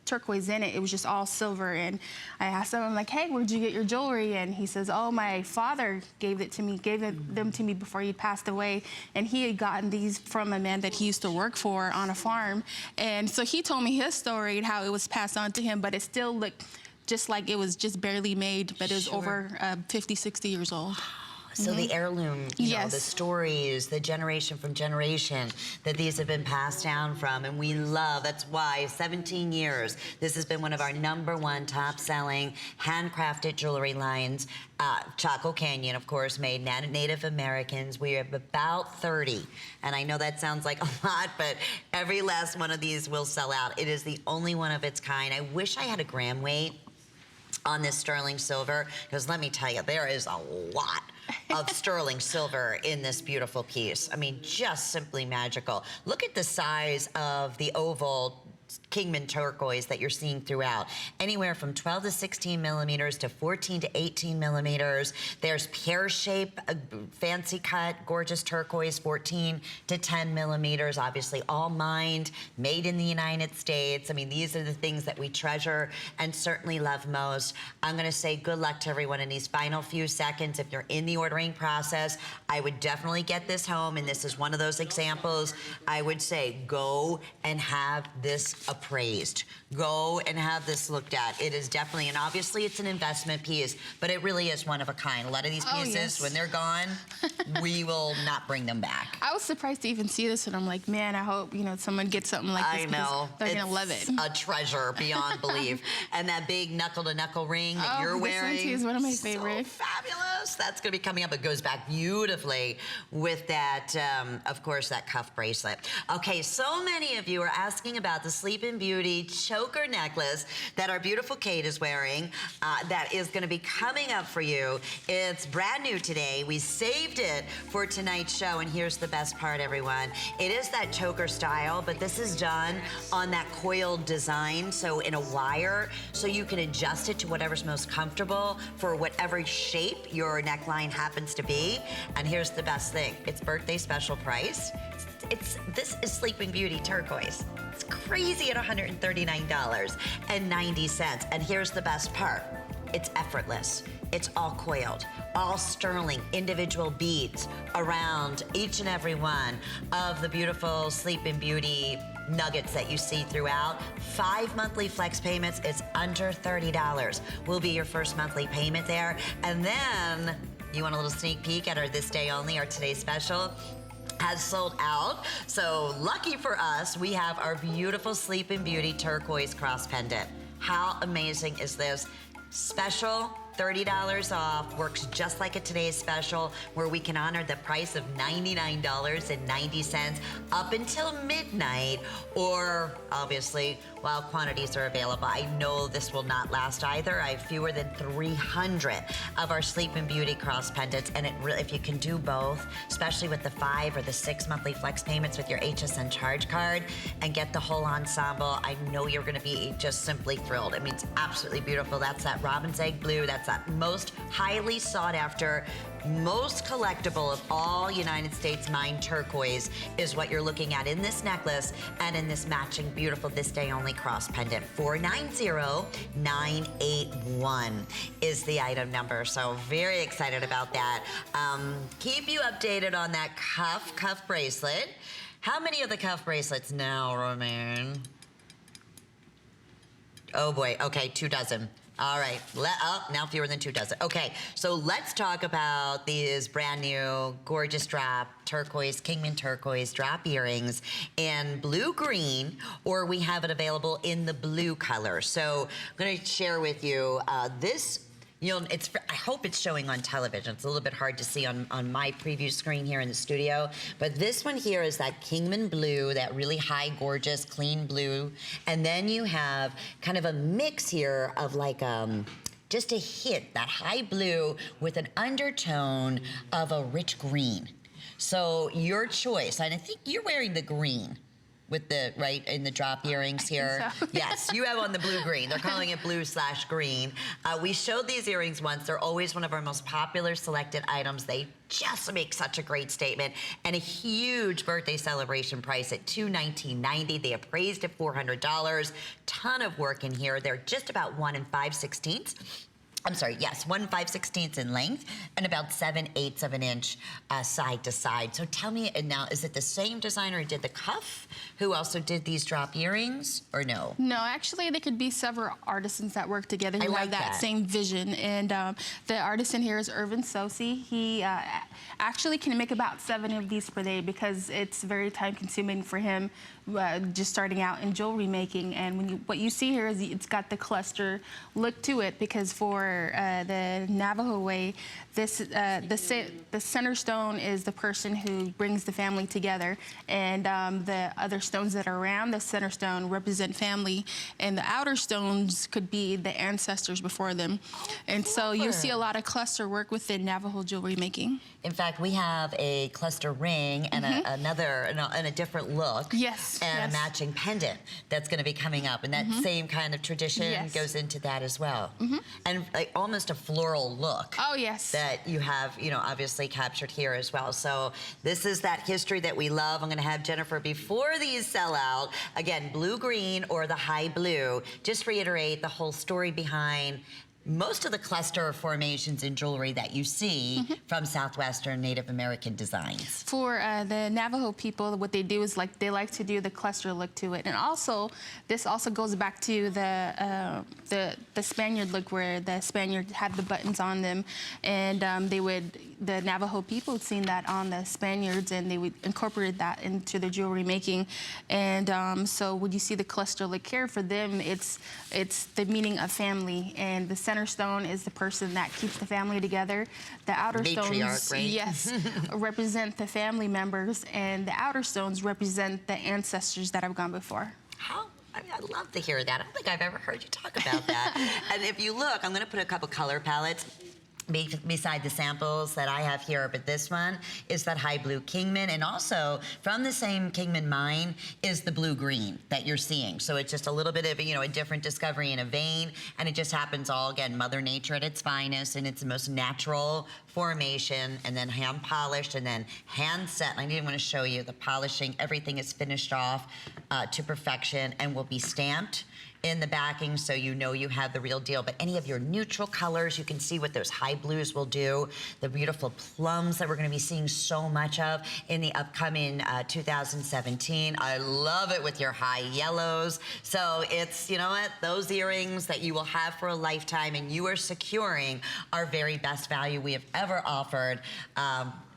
turquoise in it. It was just all silver. And I asked him, I'm like, hey, where'd you get your jewelry? And he says, oh, my father gave them to me before he passed away. And he had gotten these from a man that he used to work for on a farm. And so he told me his story and how it was passed on to him, but it still looked just like it was just barely made, but it was over 50, 60 years old. So the heirloom, you know, the stories, the generation from generation that these have been passed down from, and we love, that's why 17 years, this has been one of our #1 top-selling handcrafted jewelry lines. Chaco Canyon, of course, made Native Americans. We have about 30, and I know that sounds like a lot, but every last one of these will sell out. It is the only one of its kind. I wish I had a gram weight on this sterling silver, because let me tell you, there is a lot of sterling silver in this beautiful piece. I mean, just simply magical. Look at the size of the oval Kingman turquoise that you're seeing throughout. Anywhere from 12 to 16 millimeters to 14 to 18 millimeters. There's pear shape, fancy cut, gorgeous turquoise, 14 to 10 millimeters. Obviously all mined, made in the United States. I mean, these are the things that we treasure and certainly love most. I'm gonna say good luck to everyone in these final few seconds. If you're in the ordering process, I would definitely get this home, and this is one of those examples. I would say go and have this appraised. Go and have this looked at. It is definitely, and obviously it's an investment piece, but it really is one of a kind. A lot of these pieces, when they're gone, we will not bring them back. I was surprised to even see this, and I'm like, man, I hope, you know, someone gets something like this. I know. They're gonna love it. A treasure beyond belief. And that big knuckle-to-knuckle ring that you're wearing. This one too is one of my favorites. So fabulous. That's gonna be coming up. It goes back beautifully with that, of course, that cuff bracelet. Okay, so many of you are asking about the Sleeping Beauty choker necklace that our beautiful Kate is wearing. That is going to be coming up for you. It's brand new today. We saved it for tonight's show, and here's the best part, everyone. It is that choker style, but this is done on that coiled design, so in a wire, so you can adjust it to whatever's most comfortable for whatever shape your neckline happens to be. And here's the best thing. It's birthday special price. This is Sleeping Beauty turquoise. It's crazy at $139.90. And here's the best part. It's effortless. It's all coiled, all sterling, individual beads around each and every one of the beautiful Sleeping Beauty nuggets that you see throughout. 5 monthly flex payments. It's under $30 will be your first monthly payment there. And then you want a little sneak peek at our this day only, our today's special, has sold out. So lucky for us, we have our beautiful Sleeping Beauty turquoise cross pendant. How amazing is this? Special, $30 off, works just like a today's special, where we can honor the price of $99.90 up until midnight, or obviously while quantities are available. I know this will not last either. I have fewer than 300 of our Sleeping Beauty cross pendants, and it really, if you can do both, especially with the 5 or the 6 monthly flex payments with your HSN charge card and get the whole ensemble, I know you're gonna be just simply thrilled. I mean, it's absolutely beautiful. That's that robin's egg blue. That's that most highly sought after, most collectible of all United States mined turquoise is what you're looking at in this necklace and in this matching beautiful this day only cross pendant. 490981 is the item number. So very excited about that. Keep you updated on that cuff bracelet. How many of the cuff bracelets now remain? Oh boy, okay, 2 dozen. All right. Now fewer than 2 dozen. Okay, so let's talk about these brand new, gorgeous drop, turquoise, Kingman turquoise drop earrings in blue-green, or we have it available in the blue color. So I'm going to share with you this. I hope it's showing on television. It's a little bit hard to see on my preview screen here in the studio. But this one here is that Kingman blue, that really high, gorgeous, clean blue. And then you have kind of a mix here of like just a hit, that high blue with an undertone of a rich green. So your choice, and I think you're wearing the green. With the, in the drop earrings here. So. Yes, you have on the blue-green. They're calling it blue/green. We showed these earrings once. They're always one of our most popular selected items. They just make such a great statement. And a huge birthday celebration price at $219.90. They appraised at $400. Ton of work in here. They're just about 1 5/16. I'm sorry, yes, 1 5/16 in length and about 7/8 of an inch side to side. So tell me now, is it the same designer who did the cuff who also did these drop earrings, or no? No, actually, there could be several artisans that work together who have that same vision. And the artisan here is Irvin Sosi. He actually can make about 7 of these per day because it's very time-consuming for him. Just starting out in jewelry making, and what you see here is it's got the cluster look to it, because for the Navajo way, the center stone is the person who brings the family together, and the other stones that are around the center stone represent family, and the outer stones could be the ancestors before them. And so you see a lot of cluster work within Navajo jewelry making. In fact, we have a cluster ring and a different look. Yes. And a matching pendant that's going to be coming up, and that same kind of tradition goes into that as well. And like almost a floral look. Oh, yes. That you have, obviously captured here as well. So this is that history that we love. I'm going to have Jennifer, before these sell out, again, blue-green or the high blue, just reiterate the whole story behind most of the cluster formations in jewelry that you see from Southwestern Native American designs. For the Navajo people, what they do is they like to do the cluster look to it. And also, this also goes back to the Spaniard look, where the Spaniard had the buttons on them, and the Navajo people had seen that on the Spaniards, and they would incorporate that into their jewelry making. And so when you see the cluster look here, for them, it's the meaning of family, and the center stone is the person that keeps the family together. The outer stones, right? yes, represent the family members, and the outer stones represent the ancestors that have gone before. I mean, I'd love to hear that. I don't think I've ever heard you talk about that. And if you look, I'm going to put a couple color palettes beside the samples that I have here, but this one is that high blue Kingman, and also from the same Kingman mine is the blue-green that you're seeing. So it's just a little bit of a different discovery in a vein, and it just happens all, again, Mother Nature at its finest, and it's the most natural formation, and then hand polished, and then hand set. And I didn't want to show you the polishing. Everything is finished off to perfection and will be stamped in the backing, so you have the real deal. But any of your neutral colors, you can see what those high blues will do. The beautiful plums that we're going to be seeing so much of in the upcoming 2017. I love it with your high yellows. So it's, those earrings that you will have for a lifetime, and you are securing our very best value we have ever offered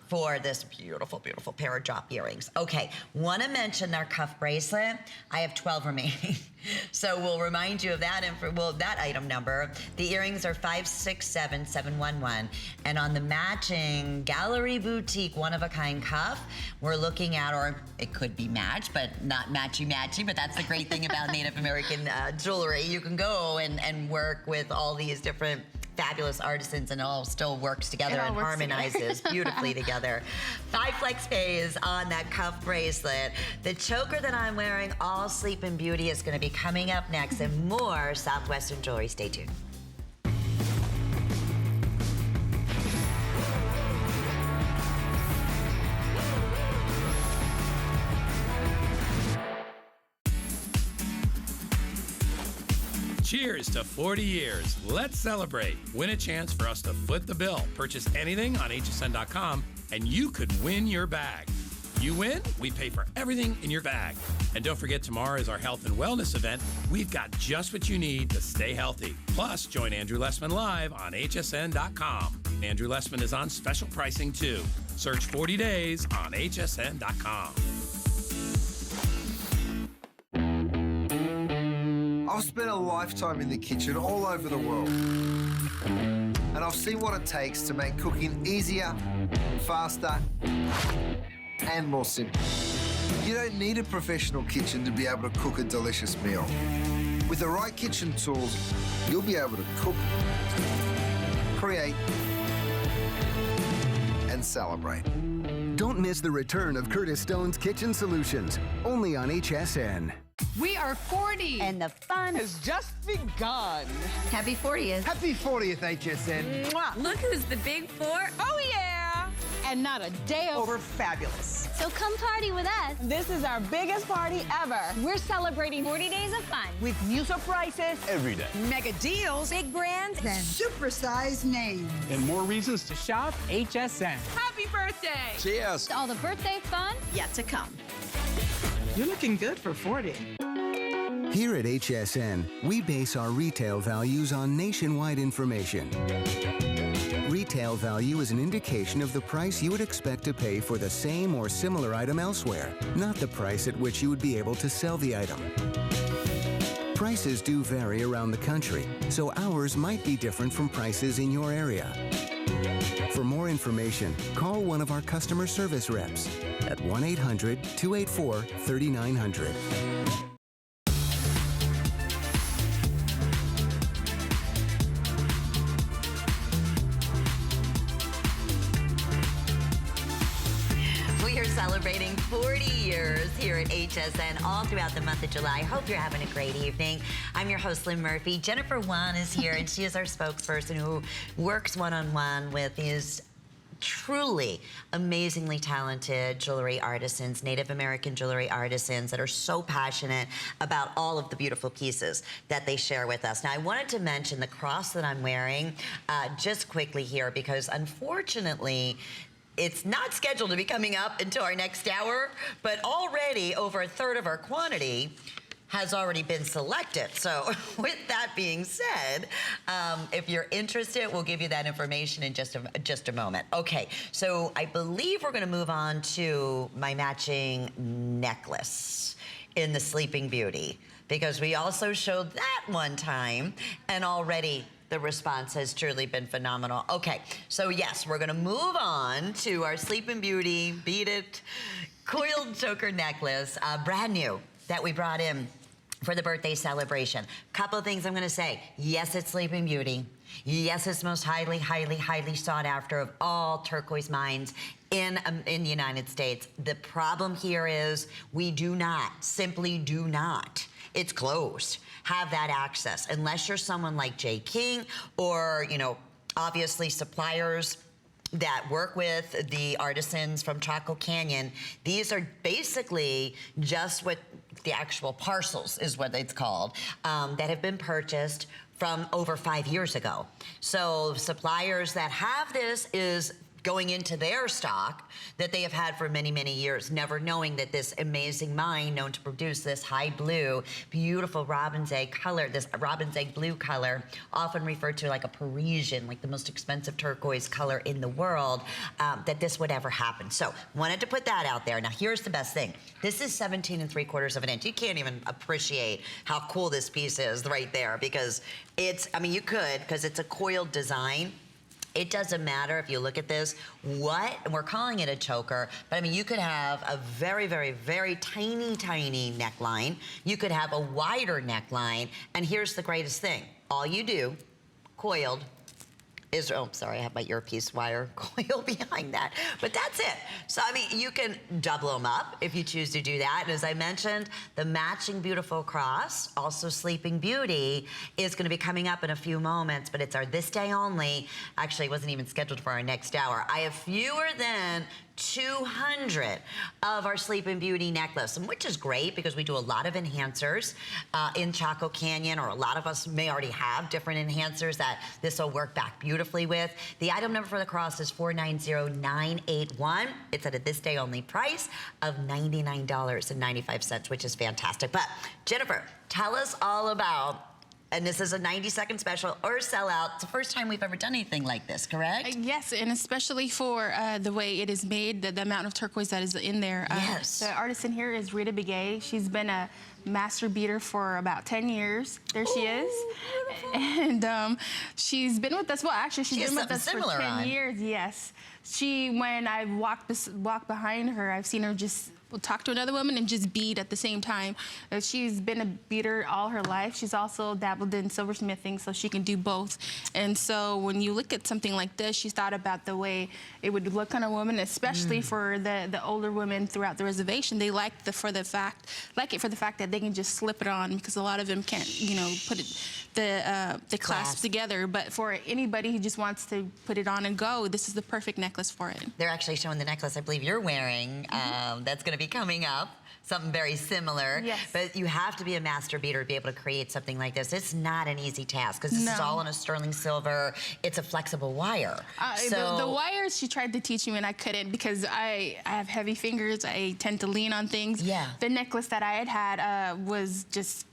for this beautiful, beautiful pair of drop earrings. Okay, want to mention our cuff bracelet. I have 12 remaining. So we'll remind you of that, that item number. The earrings are 567711. And on the matching Gallery Boutique one-of-a-kind cuff, we're looking at, or it could be matched, but not matchy-matchy, but that's the great thing about Native American jewelry. You can go and work with all these different fabulous artisans, and it all still works together and harmonizes beautifully together. 5 flex pays on that cuff bracelet. The choker that I'm wearing, all Sleeping Beauty, is going to be coming up next, and more Southwestern jewelry. Stay tuned. Cheers to 40 years. Let's celebrate. Win a chance for us to foot the bill. Purchase anything on hsn.com and you could win your bag. You win, we pay for everything in your bag. And don't forget, tomorrow is our health and wellness event. We've got just what you need to stay healthy. Plus, join Andrew Lessman live on hsn.com. Andrew Lessman is on special pricing too. Search 40 days on hsn.com. I've spent a lifetime in the kitchen all over the world. And I've seen what it takes to make cooking easier, faster, and more simple. You don't need a professional kitchen to be able to cook a delicious meal. With the right kitchen tools, you'll be able to cook, create, and celebrate. Don't miss the return of Curtis Stone's Kitchen Solutions, only on HSN. We are 40. And the fun has just begun. Happy 40th. Happy 40th, HSN. Mwah. Look who's the big four. Oh, yeah. And not a day over Fabulous. So come party with us. This is our biggest party ever. We're celebrating 40 days of fun. With new surprises. Every day. mega deals, big brands, Supersized names. And more reasons to shop HSN. Happy birthday. Cheers. All the birthday fun yet to come. You're looking good for 40. Here at HSN, we base our retail values on nationwide information. Retail value is an indication of the price you would expect to pay for the same or similar item elsewhere, not the price at which you would be able to sell the item. Prices do vary around the country, so ours might be different from prices in your area. For more information, call one of our customer service reps at 1-800-284-3900. We are celebrating 40 years here at HSN all throughout the month of July. Hope you're having a great evening. I'm your host, Lynn Murphy. Jennifer Wan is here, and she is our spokesperson who works one-on-one with these truly amazingly talented jewelry artisans, Native American jewelry artisans that are so passionate about all of the beautiful pieces that they share with us. Now, I wanted to mention the cross that I'm wearing just quickly here because unfortunately, it's not scheduled to be coming up until our next hour, but already over a third of our quantity has already been selected. So with that being said, if you're interested, we'll give you that information in just a moment. Okay, so I believe we're gonna move on to my matching necklace in the Sleeping Beauty because we also showed that one time and already the response has truly been phenomenal. Okay, so yes, we're gonna move on to our Sleeping Beauty beaded coiled choker necklace, brand new, that we brought in for the birthday celebration. Couple of things I'm gonna say. Yes, it's Sleeping Beauty. Yes, it's most highly, highly, highly sought after of all turquoise mines in the United States. The problem here is we do not, simply do not, it's closed, have that access unless you're someone like Jay King or, you know, obviously suppliers that work with the artisans from Chaco Canyon. These are basically just what the actual parcels is what it's called, that have been purchased from over 5 years ago. So suppliers that have this is going into their stock that they have had for many, many years, never knowing that this amazing mine known to produce this high blue, beautiful robin's egg color, this robin's egg blue color, often referred to like a Parisian, like the most expensive turquoise color in the world, that this would ever happen. So wanted to put that out there. Now here's the best thing. This is 17 3/4 of an inch. You can't even appreciate how cool this piece is right there because it's, I mean, you could, because it's a coiled design. It doesn't matter if you look at this, and we're calling it a choker, but I mean, you could have a very, very, very tiny, tiny neckline. You could have a wider neckline, and here's the greatest thing. All you do, coiled, is, oh, sorry, I have my earpiece wire coil behind that, but that's it. So, I mean, you can double them up if you choose to do that. And as I mentioned, the matching beautiful cross, also Sleeping Beauty, is gonna be coming up in a few moments, but it's our this day only. Actually, it wasn't even scheduled for our next hour. I have fewer than 200 of our Sleeping Beauty necklace, and which is great because we do a lot of enhancers in Chaco Canyon, or a lot of us may already have different enhancers that this will work back beautifully with. The item number for the cross is 490981. It's at a this day only price of $99.95, which is fantastic. But Jennifer, tell us all about, and this is a 90-second special or sellout. It's the first time we've ever done anything like this, correct? Yes, and especially for the way it is made, the amount of turquoise that is in there. Yes. The artisan here is Rita Begay. She's been a master beater for about 10 years. There she is. And she's been with us, well, actually, she's been with us for 10 years, yes. When I walk behind her, I've seen her just talk to another woman and just bead at the same time. She's been a beater all her life. She's also dabbled in silversmithing, so she can do both. And so when you look at something like this, she thought about the way it would look on a woman, especially for the older women throughout the reservation. They like it for the fact that they can just slip it on, because a lot of them can't, put the clasp together. But for anybody who just wants to put it on and go, this is the perfect necklace for it. They're actually showing the necklace I believe you're wearing. That's going to be coming up. Something very similar. Yes. But you have to be a master beater to be able to create something like this. It's not an easy task, because this is all in a sterling silver. It's a flexible wire. The wires she tried to teach me and I couldn't, because I have heavy fingers. I tend to lean on things. Yeah. The necklace that I had was just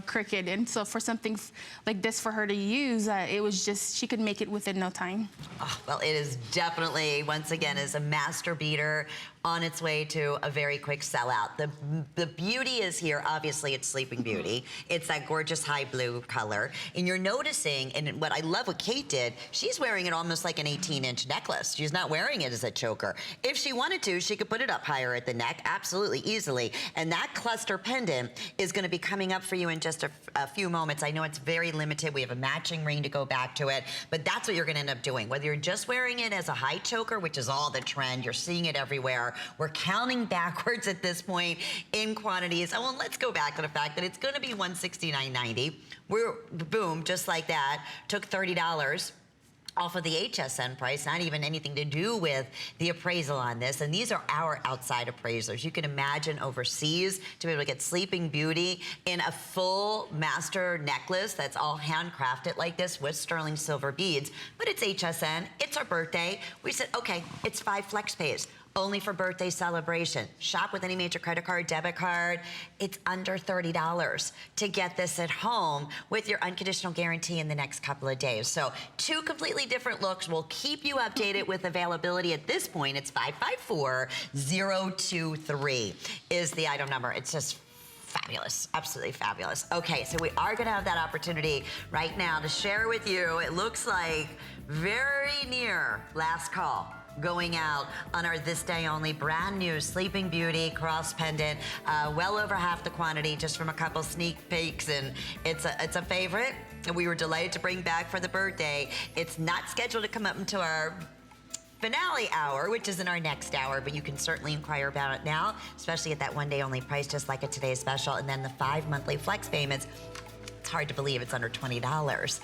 crooked. And so for something like this for her to use, it was just, she could make it within no time. Oh, well, it is definitely, once again, is a master beater on its way to a very quick sellout. The beauty is here, obviously, it's Sleeping Beauty. It's that gorgeous high blue color. And you're noticing, and what I love what Kate did, she's wearing it almost like an 18-inch necklace. She's not wearing it as a choker. If she wanted to, she could put it up higher at the neck, absolutely, easily. And that cluster pendant is gonna be coming up for you in just a few moments. I know it's very limited. We have a matching ring to go back to it, but that's what you're gonna end up doing. Whether you're just wearing it as a high choker, which is all the trend, you're seeing it everywhere. We're counting backwards at this point in quantities. Oh, well, let's go back to the fact that it's gonna be $169.90. We're, boom, just like that, took $30 off of the HSN price, not even anything to do with the appraisal on this. And these are our outside appraisers. You can imagine overseas to be able to get Sleeping Beauty in a full master necklace that's all handcrafted like this with sterling silver beads. But it's HSN, it's our birthday. We said, okay, it's 5 flex pays. Only for birthday celebration. Shop with any major credit card, debit card. It's under $30 to get this at home with your unconditional guarantee in the next couple of days. So 2 completely different looks. We'll keep you updated with availability. At this point, it's 554023 is the item number. It's just fabulous, absolutely fabulous. Okay, so we are gonna have that opportunity right now to share with you. It looks like very near last call going out on our this day only brand new Sleeping Beauty cross pendant. Well over half the quantity just from a couple sneak peeks, and it's a favorite. And we were delighted to bring back for the birthday. It's not scheduled to come up until our finale hour, which is in our next hour, but you can certainly inquire about it now, especially at that 1 day only price, just like at today's special. And then the 5 monthly flex payments. It's hard to believe it's under $20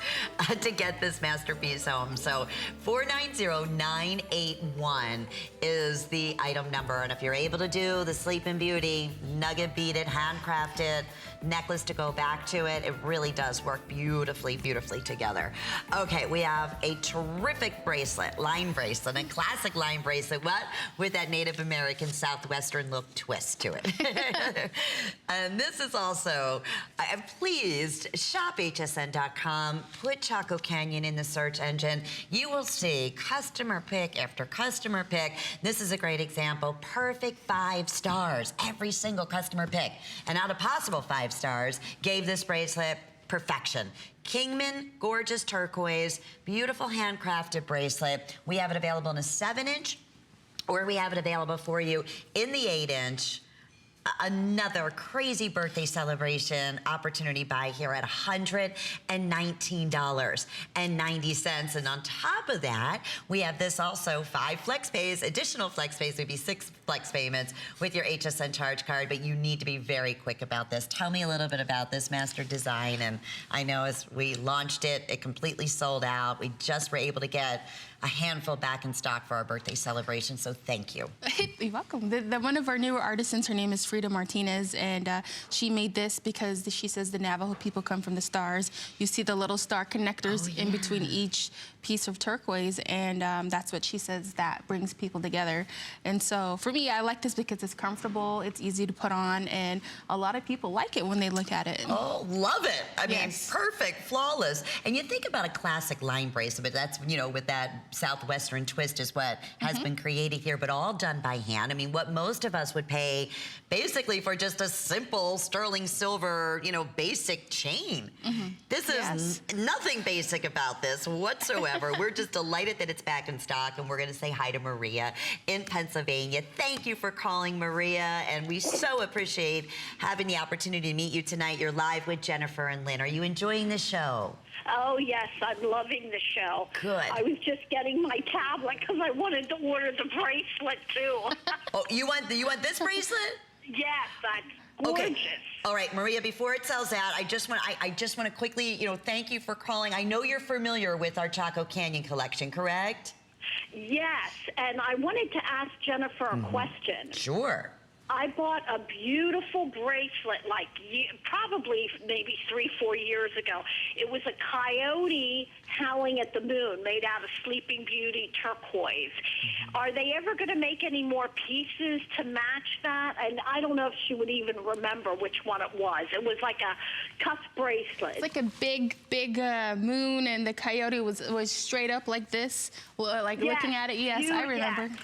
to get this masterpiece home. So 490981 is the item number. And if you're able to do the Sleeping Beauty, nugget beaded, handcrafted necklace to go back to it, it really does work beautifully, beautifully together. Okay, we have a terrific bracelet, line bracelet, a classic line bracelet, what? With that Native American Southwestern look twist to it. And this is also, I'm pleased, shop hsn.com, put Chaco Canyon in the search engine. You will see customer pick after customer pick. This is a great example. Perfect 5 stars, every single customer pick. And out of possible 5 stars, gave this bracelet perfection. Kingman, gorgeous turquoise, beautiful handcrafted bracelet. We have it available in a 7-inch, or we have it available for you in the 8-inch. Another crazy birthday celebration opportunity buy here at $119.90. And on top of that, we have this also 5 flex pays. Additional flex pays would be 6 flex payments with your HSN charge card, but you need to be very quick about this. Tell me a little bit about this master design. And I know as we launched it, it completely sold out. We just were able to get a handful back in stock for our birthday celebration, so thank you. You're welcome. One of our newer artisans, her name is Frida Martinez, and she made this because she says the Navajo people come from the stars. You see the little star connectors in between each piece of turquoise, and that's what she says that brings people together. And so for me, I like this because it's comfortable, it's easy to put on, and a lot of people like it when they look at it. Oh, love it. I mean, Yes. perfect, flawless. And you think about a classic line bracelet, that's, you know, with that southwestern twist is what has been created here, but all done by hand. I mean, what most of us would pay basically for just a simple sterling silver, you know, basic chain. This is nothing basic about this whatsoever. We're just delighted that it's back in stock, and we're going to say hi to Maria in Pennsylvania. Thank you for calling, Maria, and we so appreciate having the opportunity to meet you tonight. You're live with Jennifer and Lynn. Are you enjoying the show? Oh, yes, I'm loving the show. Good. I was just getting my tablet because I wanted to order the bracelet, too. Oh, you want this bracelet? Yes, that's gorgeous. Okay. All right, Maria, before it sells out, I just want to quickly, you know, thank you for calling. I know you're familiar with our Chaco Canyon collection, correct? Yes, and I wanted to ask Jennifer a question. Sure. I bought a beautiful bracelet like probably maybe 3-4 years ago. It was a coyote howling at the moon made out of Sleeping Beauty turquoise. Are they ever going to make any more pieces to match that? And I don't know if she would even remember which one it was. It was like a cuff bracelet. It's like a big moon, and the coyote was straight up like this, like looking at it. Yes, I remember. Yes.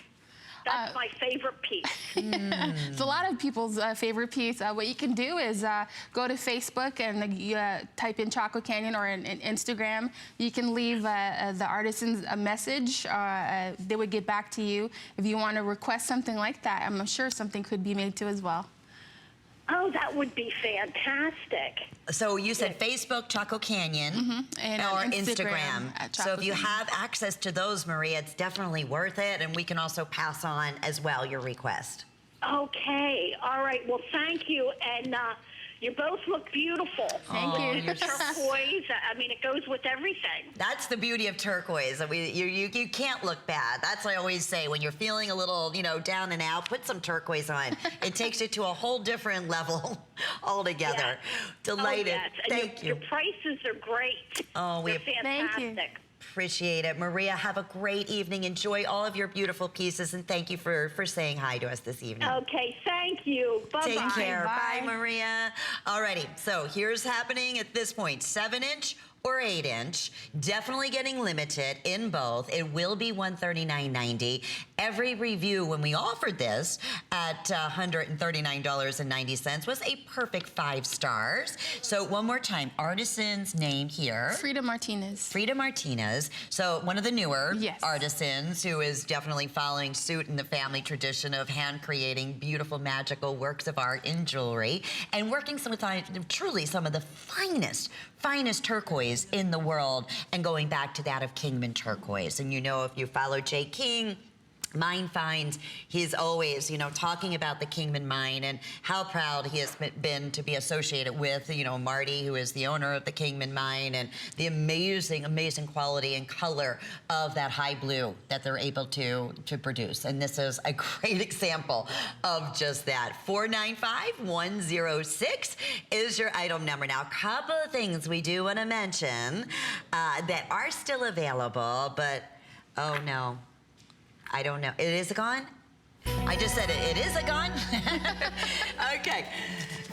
That's my favorite piece. It's a lot of people's favorite piece. What you can do is go to Facebook and type in Chaco Canyon, or in Instagram. You can leave the artisans a message. They would get back to you. If you want to request something like that, I'm sure something could be made too as well. Oh, that would be fantastic. So you said Facebook, Chaco Canyon, and or Instagram at Chaco so if you Canyon. have access to those, Maria, it's definitely worth it, and we can also pass on as well your request. Okay. All right. Well, thank you. And you both look beautiful. Thank you. The turquoise. I mean, it goes with everything. That's the beauty of turquoise. You can't look bad. That's what I always say. When you're feeling a little, you know, down and out, put some turquoise on. It takes it to a whole different level altogether. Yes. Delighted. Oh, yes. And Thank you. Your prices are great. Oh, They're fantastic. Thank you. Appreciate it. Maria, have a great evening. Enjoy all of your beautiful pieces, and thank you for saying hi to us this evening. Okay, thank you. Bye-bye. Take care. Bye. Bye, Maria. Alrighty, so here's happening at this point, 7-inch or 8-inch, definitely getting limited in both. It will be $139.90. Every review when we offered this at $139.90 was a perfect 5 stars. So one more time, artisan's name here. Frida Martinez. Frida Martinez. So one of the newer Yes. artisans who is definitely following suit in the family tradition of hand creating beautiful, magical works of art in jewelry, and working with truly some of the finest turquoise in the world, and going back to that of Kingman turquoise. And you know, if you follow Jay King, Mine Finds, he's always, you know, talking about the Kingman mine and how proud he has been to be associated with, you know, Marty, who is the owner of the Kingman mine, and the amazing, amazing quality and color of that high blue that they're able to produce. And this is a great example of just that. 495-106 is your item number. Now, a couple of things we do want to mention that are still available, but oh no. I don't know. It is gone? I just said it. It is gone? Okay.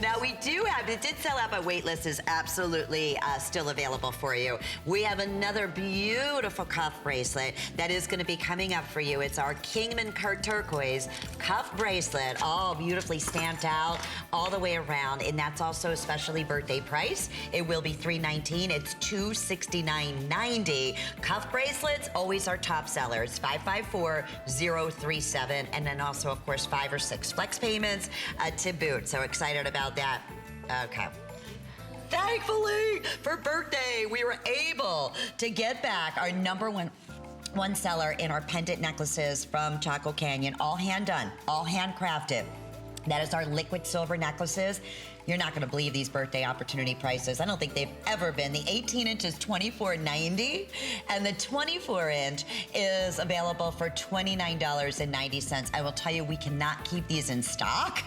Now, we do have, it did sell out, but waitlist is absolutely still available for you. We have another beautiful cuff bracelet that is going to be coming up for you. It's our Kingman turquoise cuff bracelet, all beautifully stamped out all the way around, and that's also a specially birthday price. It will be $319. It's $269.90. Cuff bracelets, always our top seller. It's $554-037, and then also, of course, 5 or 6 flex payments to boot. So excited about that. Okay. Thankfully, for birthday, we were able to get back our number one seller in our pendant necklaces from Chaco Canyon, all hand done, all handcrafted. That is our liquid silver necklaces. You're not going to believe these birthday opportunity prices. I don't think they've ever been. The 18 inch is $24.90, and the 24 inch is available for $29.90. I will tell you, we cannot keep these in stock.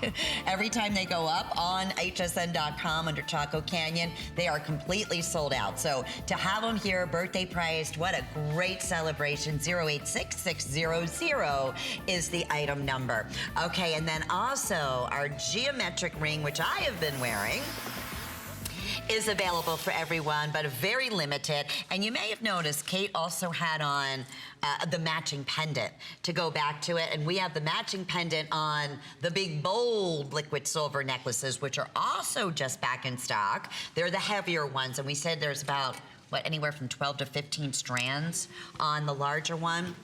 Every time they go up on hsn.com under Chaco Canyon, they are completely sold out. So to have them here, birthday priced, what a great celebration. 086600 is the item number. Okay, and then also our geometric ring, which I have been wearing, is available for everyone, but very limited. And you may have noticed Kate also had on the matching pendant to go back to it. And we have the matching pendant on the big, bold liquid silver necklaces, which are also just back in stock. They're the heavier ones. And we said there's about, what, anywhere from 12 to 15 strands on the larger one.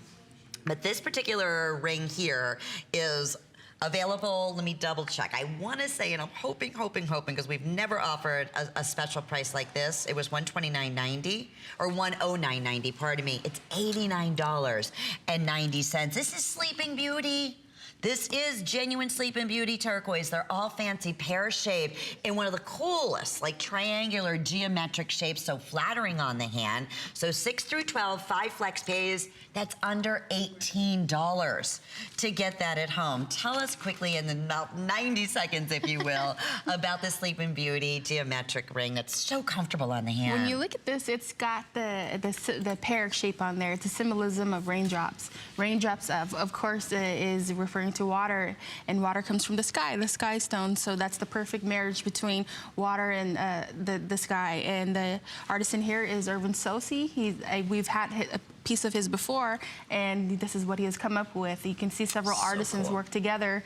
But this particular ring here is available, let me double check. I want to say, and I'm hoping, because we've never offered a special price like this. It was $129.90 or $109.90, pardon me. It's $89.90. This is Sleeping Beauty. This is genuine Sleeping Beauty turquoise. They're all fancy, pear-shaped in one of the coolest, like triangular geometric shapes, so flattering on the hand. So 6 through 12, 5 flex pays. That's under $18 to get that at home. Tell us quickly in about 90 seconds, if you will, about the Sleeping Beauty geometric ring that's so comfortable on the hand. When you look at this, it's got the pear shape on there. It's a symbolism of raindrops. Raindrops, of course, is referring to water, and water comes from the sky stone. So that's the perfect marriage between water and the sky. And the artisan here is Irvin Sosi. We've had a piece of his before, and this is what he has come up with. You can see several artisans work together.